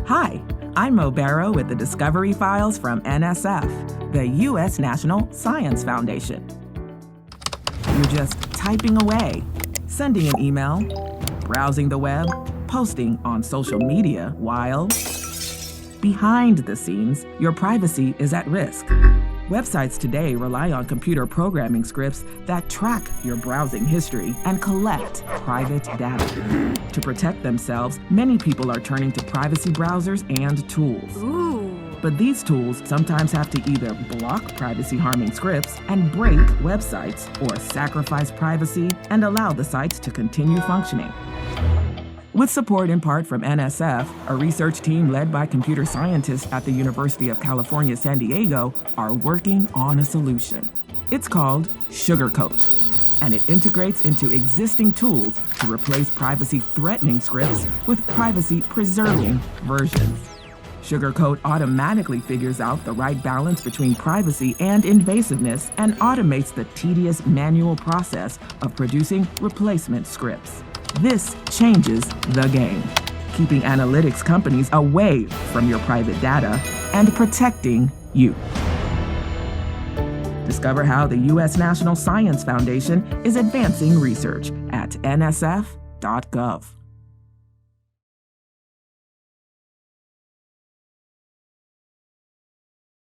Hi, I'm Mo Barrow with the Discovery Files from NSF, the U.S. National Science Foundation. You're just typing away, sending an email, browsing the web, posting on social media while behind the scenes, your privacy is at risk. Websites today rely on computer programming scripts that track your browsing history and collect private data. To protect themselves, many people are turning to privacy browsers and tools. But these tools sometimes have to either block privacy-harming scripts and break websites, or sacrifice privacy and allow the sites to continue functioning. With support in part from NSF, a research team led by computer scientists at the University of California, San Diego, are working on a solution. It's called Sugarcoat, and it integrates into existing tools to replace privacy-threatening scripts with privacy-preserving versions. Sugarcoat automatically figures out the right balance between privacy and invasiveness and automates the tedious manual process of producing replacement scripts. This changes the game, keeping analytics companies away from your private data and protecting you. Discover how the U.S. National Science Foundation is advancing research at nsf.gov.